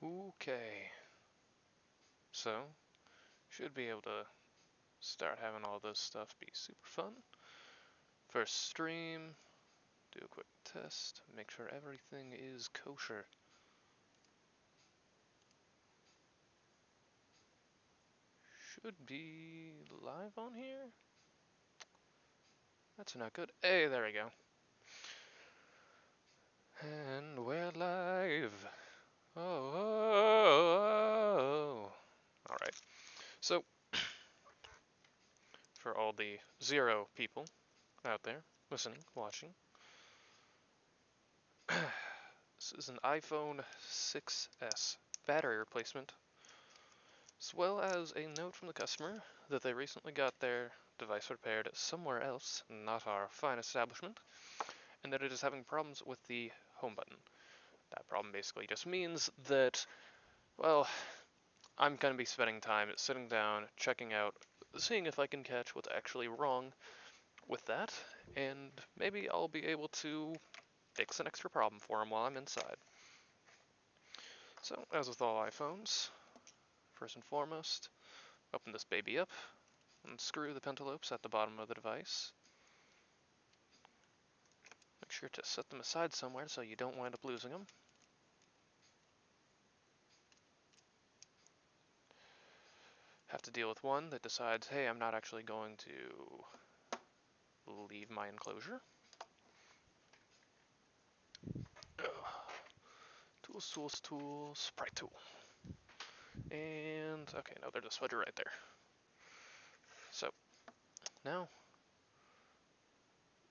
Okay, so should be able to start having all this stuff be super fun. First stream, do a quick test, make sure everything is kosher. Should be live on here? That's not good. Hey, there we go. And we're live. Oh. Alright, so for all the 0 people out there listening, watching, this is an iPhone 6s battery replacement, as well as a note from the customer that they recently got their device repaired somewhere else, not our fine establishment, and that it is having problems with the home button. That problem basically just means that, well, I'm going to be spending time sitting down, checking out, seeing if I can catch what's actually wrong with that, and maybe I'll be able to fix an extra problem for him while I'm inside. So, as with all iPhones, first and foremost, open this baby up, unscrew the pentalopes at the bottom of the device. Make sure to set them aside somewhere so you don't wind up losing them. Have to deal with one that decides, hey, I'm not actually going to leave my enclosure. Tools, pry tool. And, okay, no, there's a swedger right there. So, now,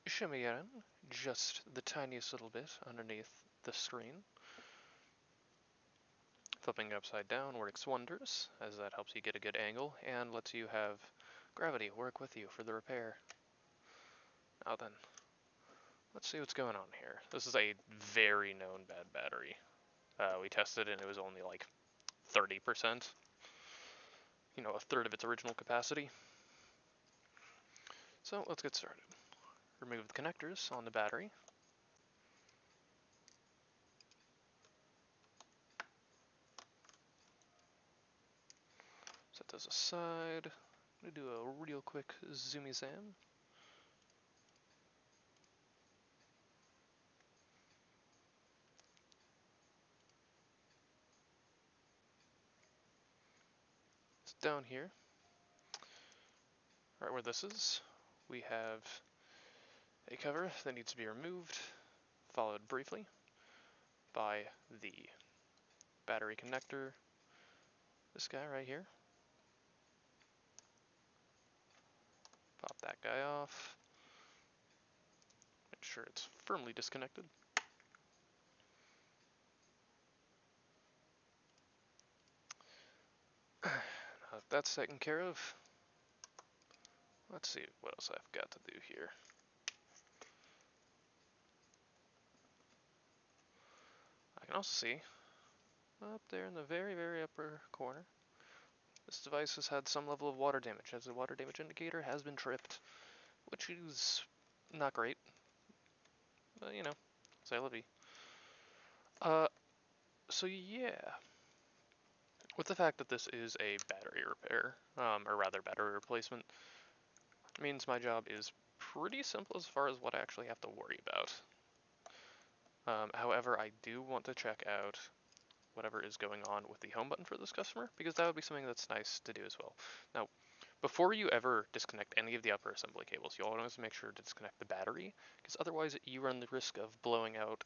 shimmy it in just the tiniest little bit underneath the screen. Flipping it upside down works wonders, as that helps you get a good angle and lets you have gravity work with you for the repair. Now then, let's see what's going on here. This is a very known bad battery. We tested it and it was only like 30%. You know, a third of its original capacity. So let's get started. Remove the connectors on the battery. Set those aside. I'm going to do a real quick zoomy zam. It's down here, right where this is, we have a cover that needs to be removed, followed briefly by the battery connector, this guy right here. Pop that guy off. Make sure it's firmly disconnected. Now that that's taken care of, let's see what else I've got to do here. I can also see up there in the very, very upper corner, this device has had some level of water damage, as the water damage indicator has been tripped, which is not great, but you know, c'est la vie. So yeah, with the fact that this is a battery repair, or rather battery replacement, means my job is pretty simple as far as what I actually have to worry about. However, I do want to check out whatever is going on with the home button for this customer, because that would be something that's nice to do as well. Now, before you ever disconnect any of the upper assembly cables, you always make sure to disconnect the battery, because otherwise you run the risk of blowing out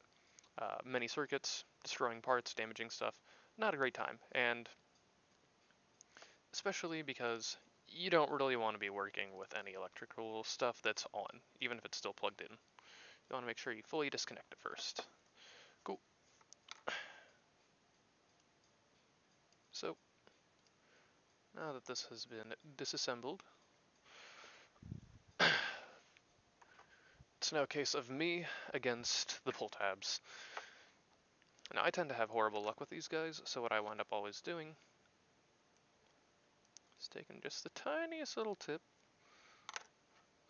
many circuits, destroying parts, damaging stuff. Not a great time, and especially because you don't really want to be working with any electrical stuff that's on, even if it's still plugged in. You want to make sure you fully disconnect it first. Cool. So, now that this has been disassembled, it's now a case of me against the pull tabs. Now, I tend to have horrible luck with these guys, so what I wind up always doing is taking just the tiniest little tip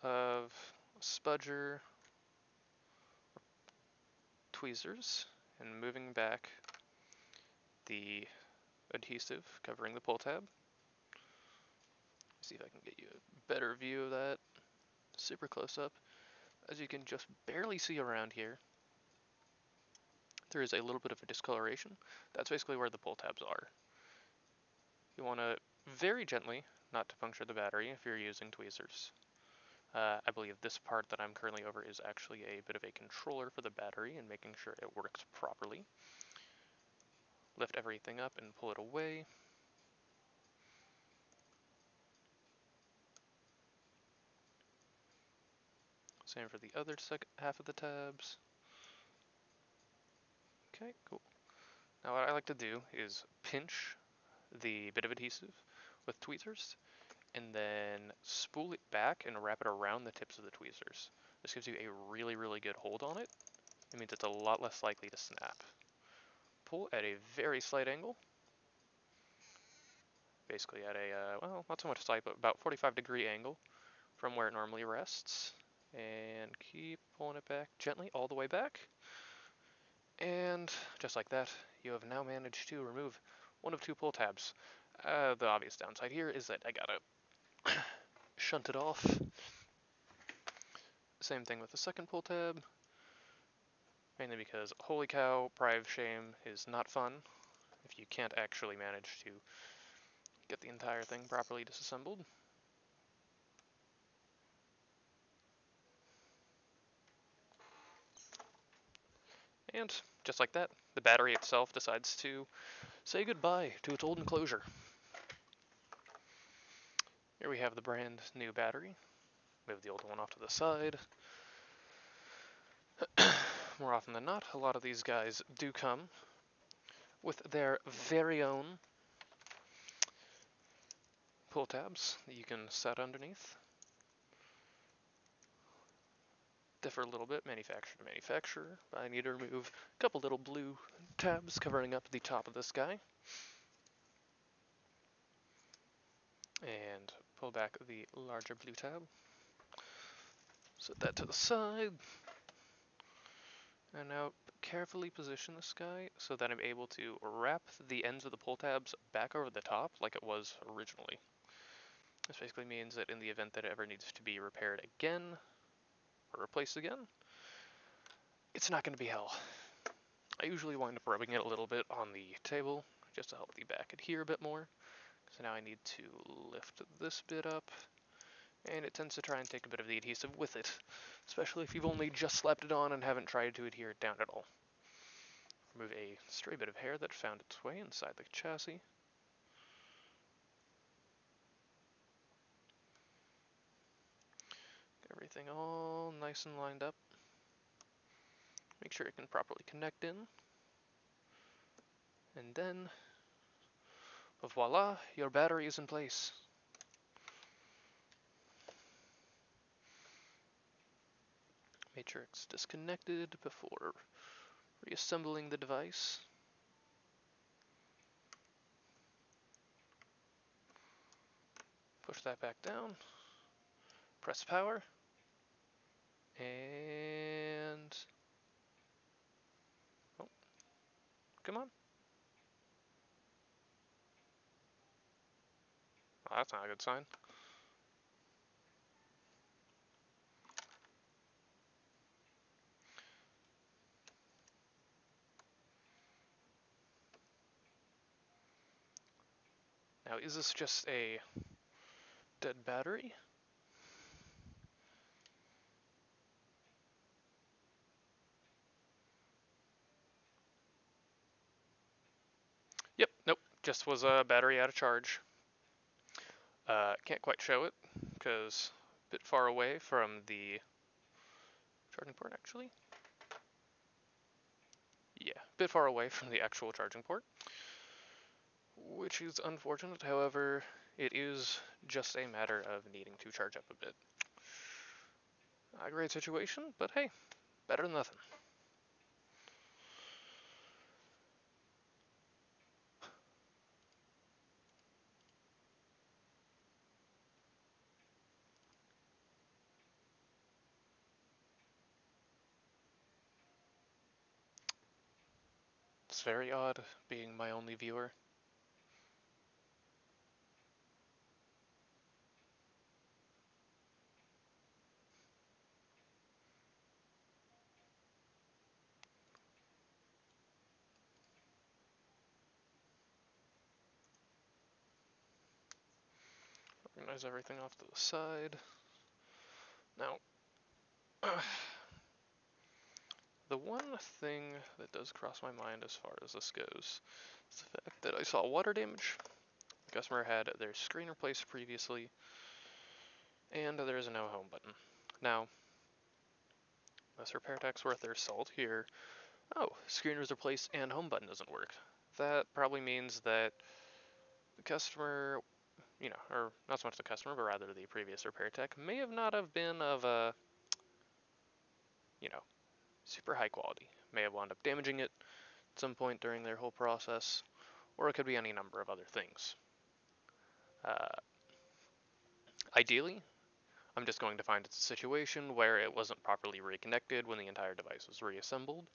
of spudger tweezers and moving back the adhesive covering the pull tab. See if I can get you a better view of that. Super close up. As you can just barely see around here, there is a little bit of a discoloration. That's basically where the pull tabs are. You want to very gently, not to puncture the battery if you're using tweezers. I believe this part that I'm currently over is actually a bit of a controller for the battery and making sure it works properly. Lift everything up and pull it away. Same for the other half of the tabs. Okay, cool. Now what I like to do is pinch the bit of adhesive with tweezers and then spool it back and wrap it around the tips of the tweezers. This gives you a really, really good hold on it. It means it's a lot less likely to snap. Pull at a very slight angle. Basically at a, well, not so much slight, but about 45-degree angle from where it normally rests. And keep pulling it back gently all the way back. And just like that, you have now managed to remove one of two pull tabs. The obvious downside here is that I gotta shunt it off. Same thing with the second pull tab, mainly because holy cow, Pride of Shame is not fun if you can't actually manage to get the entire thing properly disassembled. And just like that, the battery itself decides to say goodbye to its old enclosure. Here we have the brand new battery. Move the old one off to the side. More often than not, a lot of these guys do come with their very own pull tabs that you can set underneath. Differ a little bit manufacturer to manufacturer, but I need to remove a couple little blue tabs covering up the top of this guy. And pull back the larger blue tab. Set that to the side. And now carefully position this guy so that I'm able to wrap the ends of the pull tabs back over the top like it was originally. This basically means that in the event that it ever needs to be repaired again, or replaced again, it's not going to be hell. I usually wind up rubbing it a little bit on the table just to help the back adhere a bit more. So now I need to lift this bit up, and it tends to try and take a bit of the adhesive with it, especially if you've only just slapped it on and haven't tried to adhere it down at all. Remove a stray bit of hair that found its way inside the chassis. Get everything all nice and lined up. Make sure it can properly connect in. And then, voila, your battery is in place. Matrix disconnected before reassembling the device. Push that back down. Press power. And... oh, come on. Oh, that's not a good sign. Now, is this just a dead battery? Yep, nope, just was a battery out of charge. Can't quite show it, because a bit far away from the charging port, actually. Yeah, a bit far away from the actual charging port, which is unfortunate. However, it is just a matter of needing to charge up a bit. Not a great situation, but hey, better than nothing. feels very odd being my only viewer. Organize everything off to the side. Now, the one thing that does cross my mind as far as this goes is the fact that I saw water damage. The customer had their screen replaced previously, and there is a no home button. Now, this repair tech's worth their salt here. Oh, screen was replaced and home button doesn't work. That probably means that the customer, or not so much the customer, but rather the previous repair tech, may have not have been of a, you know, super high quality. May have wound up damaging it at some point during their whole process, or it could be any number of other things. Uh, Ideally, I'm just going to find it's a situation where it wasn't properly reconnected when the entire device was reassembled,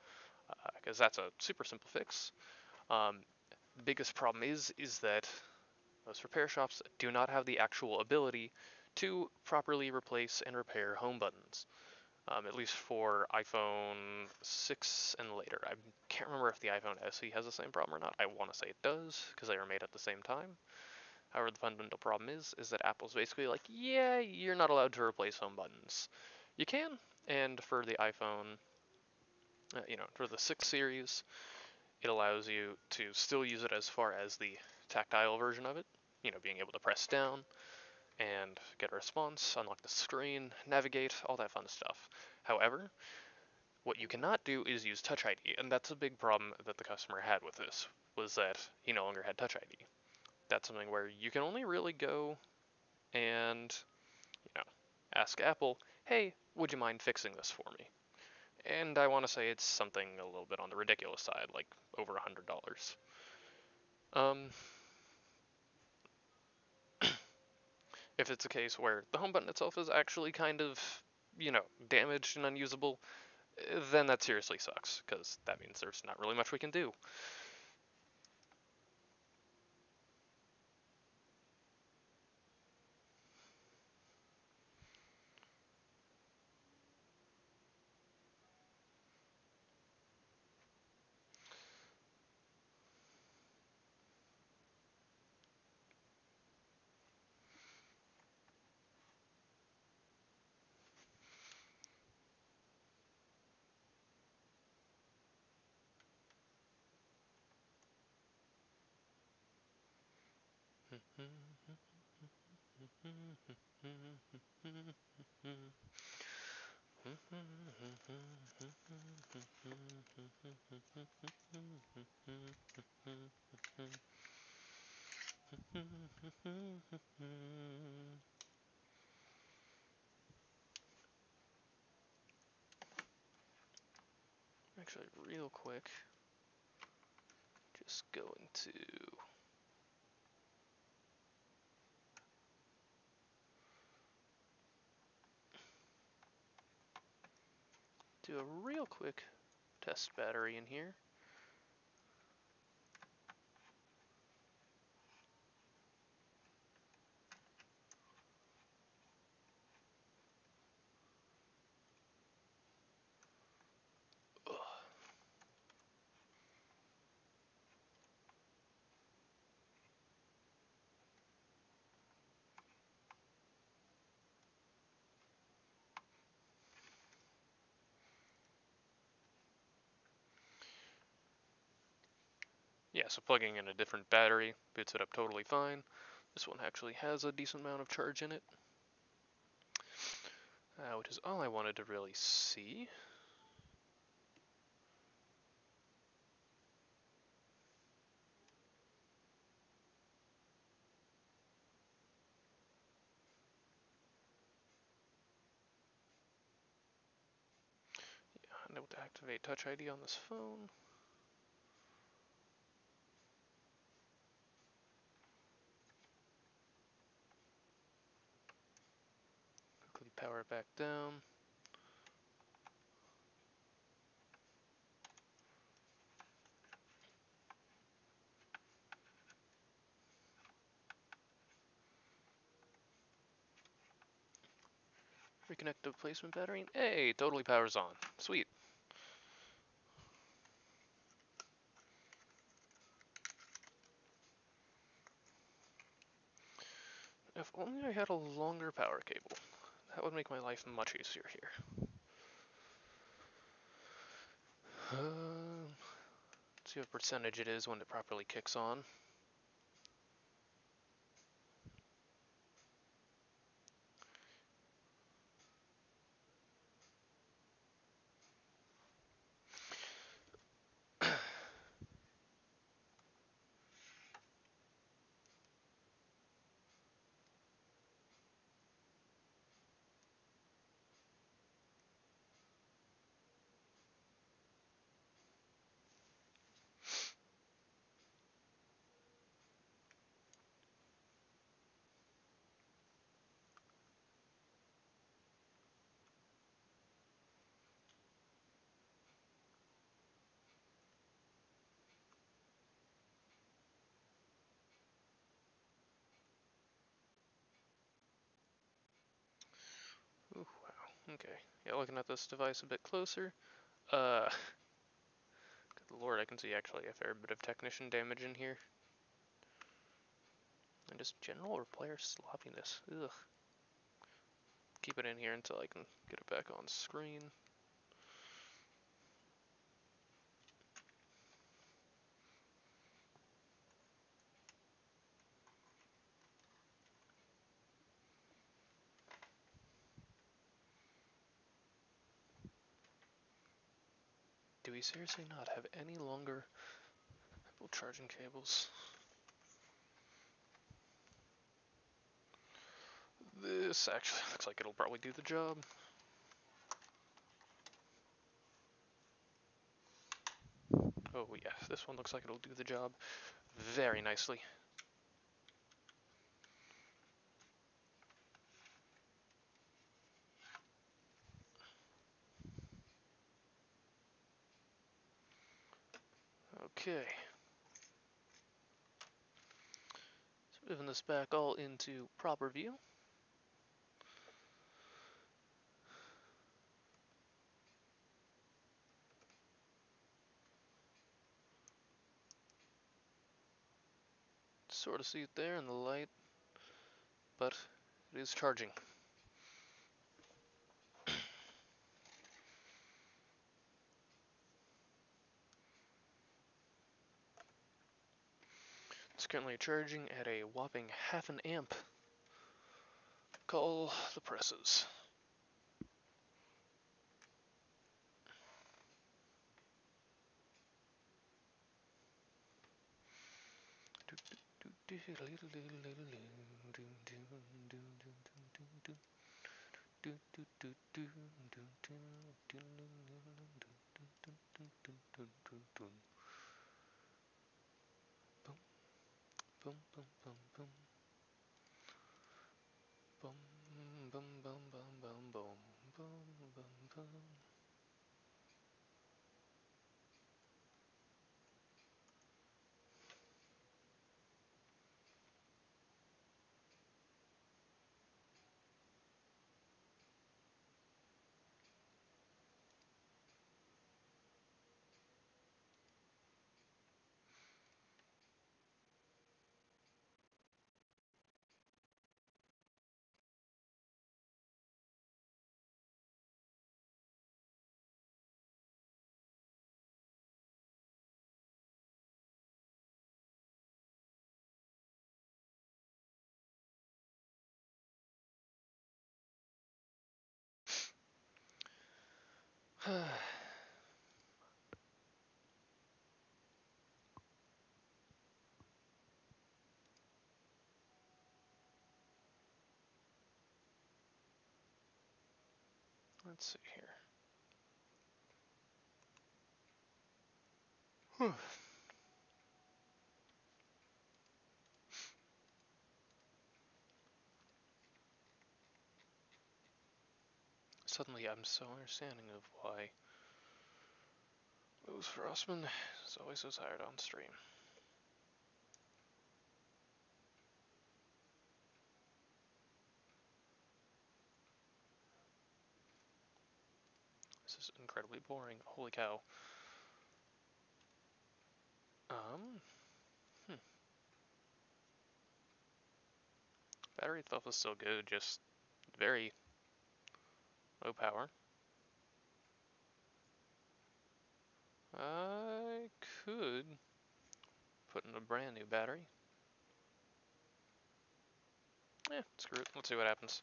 because that's a super simple fix. The biggest problem is that most repair shops do not have the actual ability to properly replace and repair home buttons. At least for iPhone 6 and later. I can't remember if the iPhone SE has the same problem or not. I want to say it does, because they were made at the same time. However, the fundamental problem is that Apple's basically like, yeah, you're not allowed to replace home buttons. You can, and for the iPhone, for the 6 series, it allows you to still use it as far as the tactile version of it, being able to press down and get a response, unlock the screen, navigate, all that fun stuff. However, what you cannot do is use Touch ID, and that's a big problem that the customer had with this, was that he no longer had Touch ID. That's something where you can only really go and, you know, ask Apple, hey, would you mind fixing this for me? And I want to say it's something a little bit on the ridiculous side, like over $100. Um, if it's a case where the home button itself is actually kind of, damaged and unusable, then that seriously sucks, because that means there's not really much we can do. Actually, real quick, just going to do a real quick test battery in here. Ugh. Yeah, so plugging in a different battery boots it up totally fine. This one actually has a decent amount of charge in it, which is all I wanted to really see. Yeah, unable to activate Touch ID on this phone. Quickly power it back down. Reconnect the placement battery. Hey, totally powers on. Sweet. If only I had a longer power cable. That would make my life much easier here. Let's see what percentage it is when it properly kicks on. Ooh, wow. Okay. Yeah, looking at this device a bit closer. Good lord, I can see actually a fair bit of technician damage in here. And just general or player sloppiness. Ugh. Keep it in here until I can get it back on screen. Do we seriously not have any longer charging cables? This actually looks like it'll probably do the job. Oh yeah, this one looks like it'll do the job very nicely. Okay. So moving this back all into proper view. Sort of see it there in the light, but it is charging. It's currently charging at a whopping half an amp. Call the presses. Boom, boom, boom, boom. Boom, boom, boom, boom, boom, boom, boom, boom, boom. Let's see here. Whew. Suddenly I'm so understanding of why Louis Rossman is always so tired on stream. incredibly boring. Holy cow. Um, hmm. Battery itself is still good, just very low power. I could put in a brand new battery. Screw it. Let's see what happens.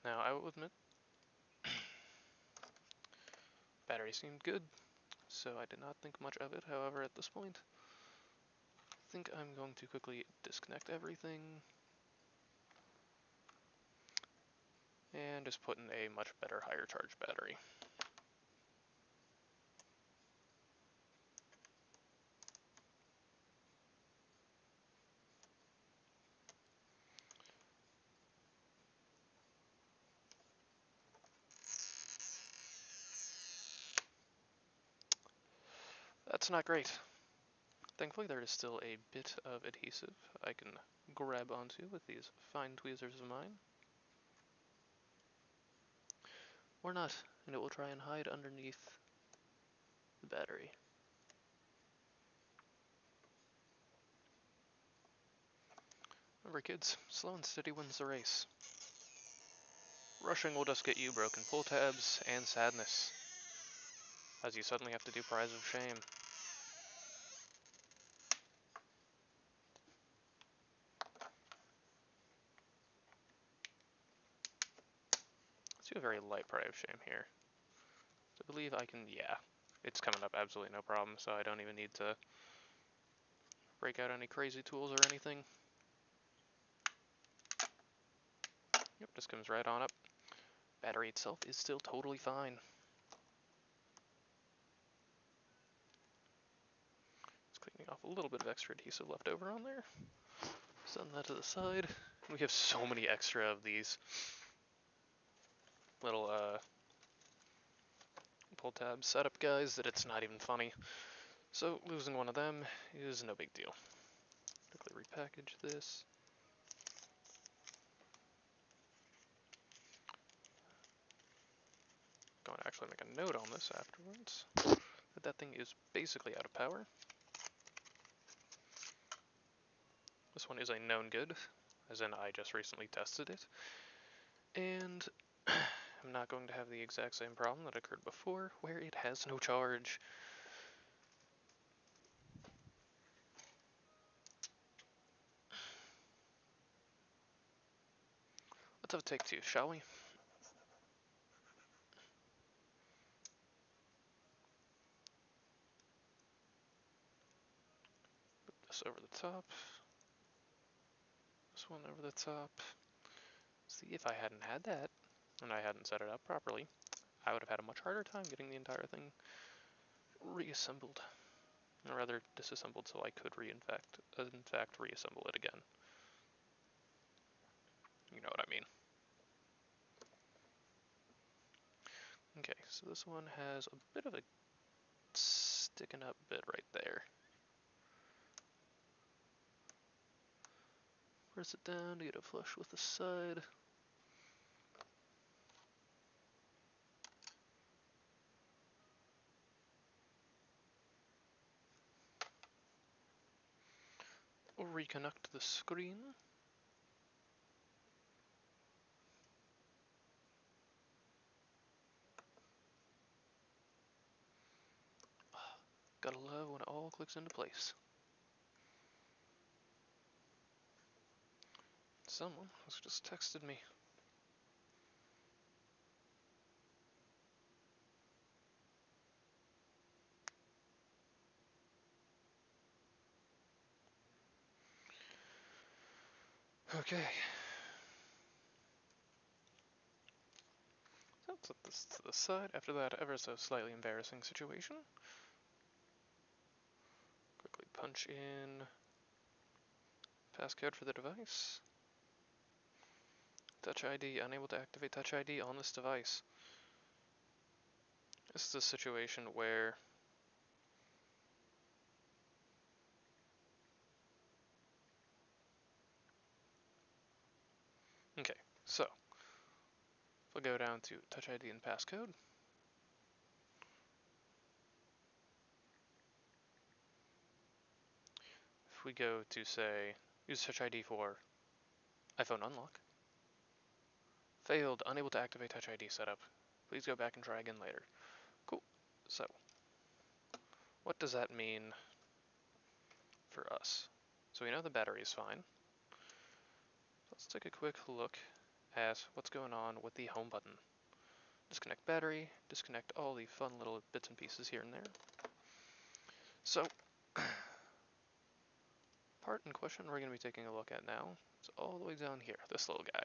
Yeah. Now, I will admit, battery seemed good, so I did not think much of it. However, at this point, I think I'm going to quickly disconnect everything and just put in a much better, higher charge battery. That's not great. Thankfully, there is still a bit of adhesive I can grab onto with these fine tweezers of mine. Or not, and it will try and hide underneath the battery. Remember kids, slow and steady wins the race. Rushing will just get you broken pull tabs and sadness, as you suddenly have to do Prize of Shame. Let's do a very light Prize of Shame here. So I believe I can, yeah, it's coming up absolutely no problem, so I don't even need to break out any crazy tools or anything. Yep, just comes right on up. Battery itself is still totally fine. Just cleaning off a little bit of extra adhesive left over on there. Send that to the side. We have so many extra of these little pull tab setup guys that it's not even funny. So losing one of them is no big deal. Quickly repackage this. Going to actually make a note on this afterwards. That thing is basically out of power. This one is a known good, as in I just recently tested it. And I'm not going to have the exact same problem that occurred before, where it has no charge. Let's have a take two, shall we? Put this over the top. This one over the top. See, if I hadn't had that, and I hadn't set it up properly, I would have had a much harder time getting the entire thing reassembled. Or rather, disassembled so I could in fact reassemble it again. You know what I mean. Okay, so this one has a bit of a sticking up bit right there. Press it down to get it flush with the side. reconnect the screen. Gotta love when it all clicks into place. Someone has just texted me. Okay. So let's set this to the side after that ever so slightly embarrassing situation. Quickly punch in passcode for the device. Touch ID, unable to activate Touch ID on this device. This is a situation where okay, so we'll go down to Touch ID and passcode. If we go to say use Touch ID for iPhone unlock, failed, unable to activate Touch ID setup. Please go back and try again later. Cool. So what does that mean for us? So we know the battery is fine. Let's take a quick look at what's going on with the home button. Disconnect battery, disconnect all the fun little bits and pieces here and there. So, part in question we're going to be taking a look at now is all the way down here, this little guy.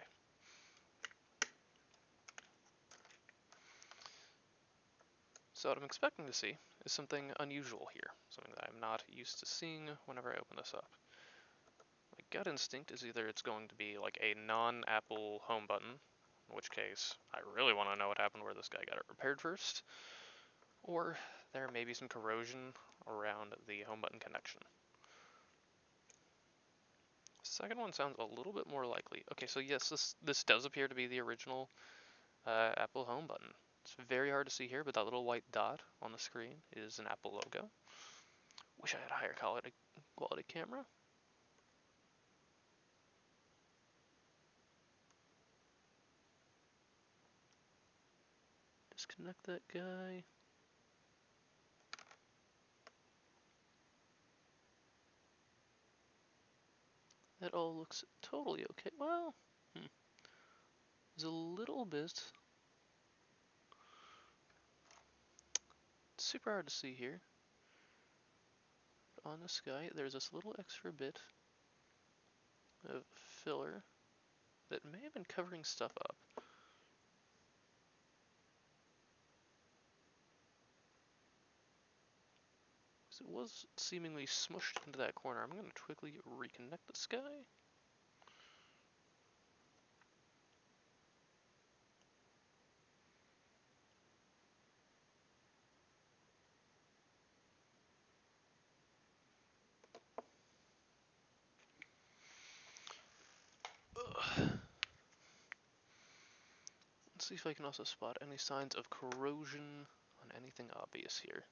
So what I'm expecting to see is something unusual here, something that I'm not used to seeing whenever I open this up. My gut instinct is either it's going to be like a non-Apple home button, in which case I really want to know what happened where this guy got it repaired first, or there may be some corrosion around the home button connection. Second one sounds a little bit more likely. Okay, so yes, this does appear to be the original Apple home button. It's very hard to see here, but that little white dot on the screen is an Apple logo. Wish I had a higher quality camera. Disconnect that guy. That all looks totally okay. Well, there's a little bit. It's super hard to see here. But on this guy, there's this little extra bit of filler that may have been covering stuff up. It was seemingly smushed into that corner. I'm going to quickly reconnect this guy. Let's see if I can also spot any signs of corrosion on anything obvious here.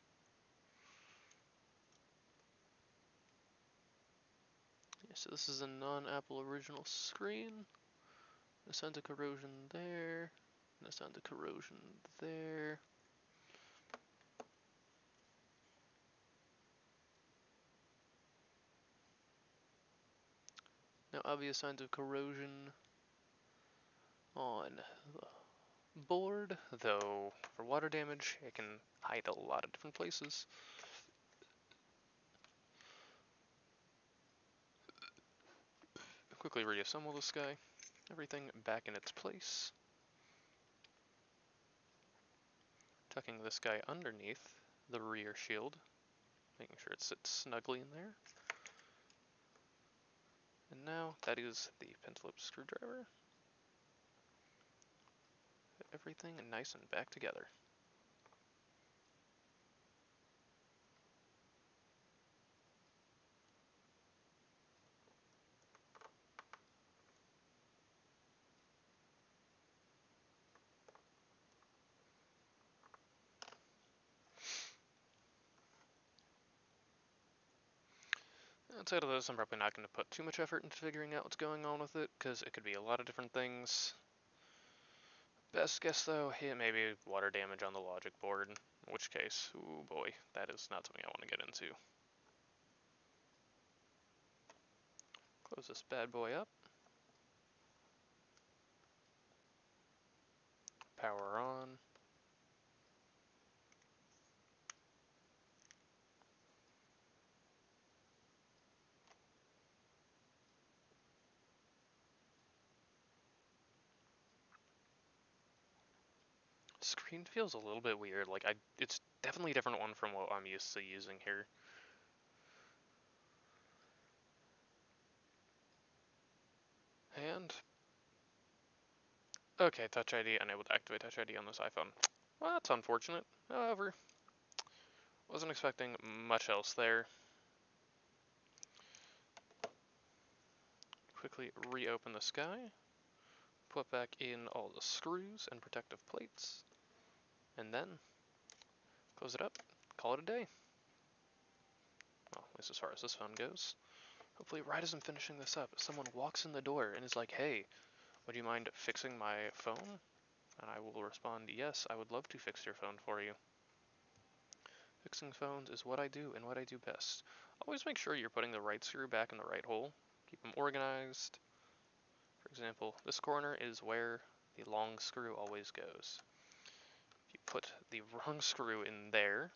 Yeah, so this is a non-Apple original screen. No signs of corrosion there. No signs of corrosion there. No obvious signs of corrosion on the board, though for water damage it can hide a lot of different places. Quickly reassemble this guy. Everything back in its place. Tucking this guy underneath the rear shield, making sure it sits snugly in there. And now that is the pentalobe screwdriver. Everything nice and back together. downside of this, I'm probably not going to put too much effort into figuring out what's going on with it, because it could be a lot of different things. Best guess though, it may be water damage on the logic board, in which case, oh boy, that is not something I want to get into. Close this bad boy up. Power on. Screen feels a little bit weird, like it's definitely a different one from what I'm used to using here. And okay, Touch ID, unable to activate Touch ID on this iPhone. Well, that's unfortunate. However, wasn't expecting much else there. Quickly reopen the sky, put back in all the screws and protective plates, and then close it up, call it a day. Well, at least as far as this phone goes. Hopefully right as I'm finishing this up, someone walks in the door and is like, hey, would you mind fixing my phone? And I will respond, yes, I would love to fix your phone for you. Fixing phones is what I do and what I do best. Always make sure you're putting the right screw back in the right hole. Keep them organized. For example, this corner is where the long screw always goes. If you put the wrong screw in there,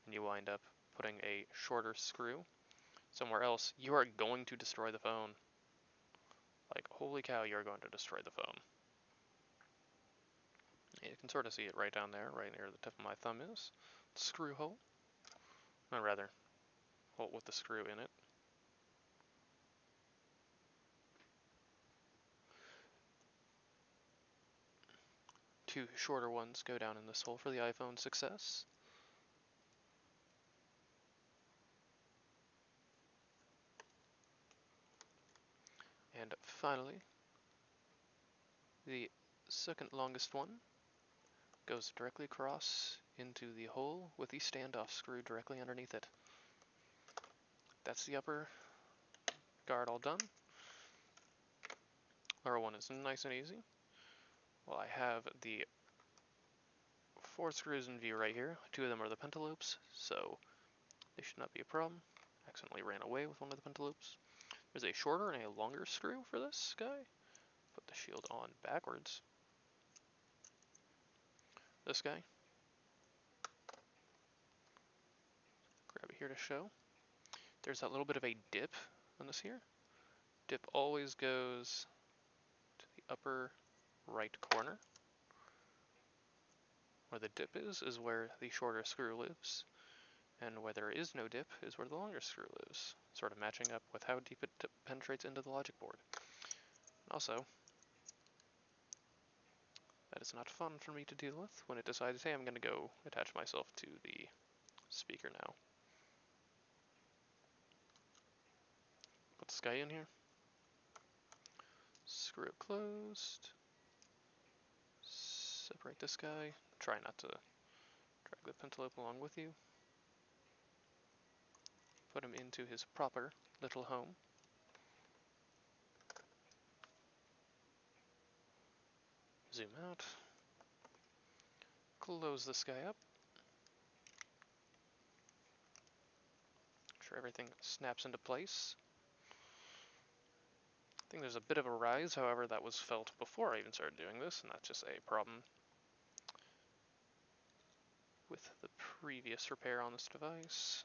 and you wind up putting a shorter screw somewhere else, you are going to destroy the phone. Like, holy cow, you're going to destroy the phone. You can sort of see it right down there, right near the tip of my thumb is. Screw hole. Or rather, hole with the screw in it. Two shorter ones go down in this hole for the iPhone 6S. And finally, the second longest one goes directly across into the hole with the standoff screw directly underneath it. That's the upper guard all done. Lower one is nice and easy. Well, I have the 4 screws in view right here. 2 of them are the pentaloops, so they should not be a problem. Accidentally ran away with one of the pentaloops. There's a shorter and a longer screw for this guy. Put the shield on backwards. This guy. Grab it here to show. There's that little bit of a dip on this here. Dip always goes to the upper right corner. Where the dip is where the shorter screw lives. And where there is no dip is where the longer screw lives, sort of matching up with how deep it penetrates into the logic board. Also, that is not fun for me to deal with when it decides, hey, I'm going to go attach myself to the speaker now. Put this guy in here. Screw it closed. Separate this guy. Try not to drag the pentalope along with you. Put him into his proper little home. Zoom out. Close this guy up. Make sure everything snaps into place. I think there's a bit of a rise, however, that was felt before I even started doing this, and that's just a problem with the previous repair on this device.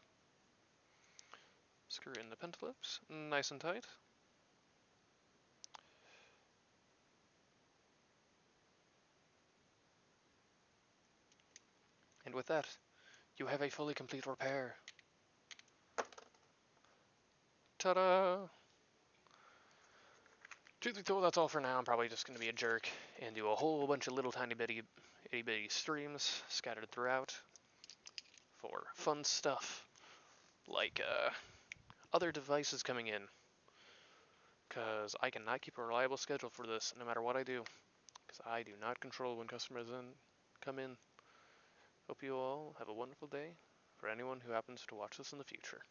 Screw in the pentaloops, nice and tight. And with that, you have a fully complete repair. Ta-da! Truth be told, that's all for now. I'm probably just going to be a jerk and do a whole bunch of little tiny itty-bitty streams scattered throughout for fun stuff, like other devices coming in, because I cannot keep a reliable schedule for this no matter what I do, because I do not control when customers come in. Hope you all have a wonderful day for anyone who happens to watch this in the future.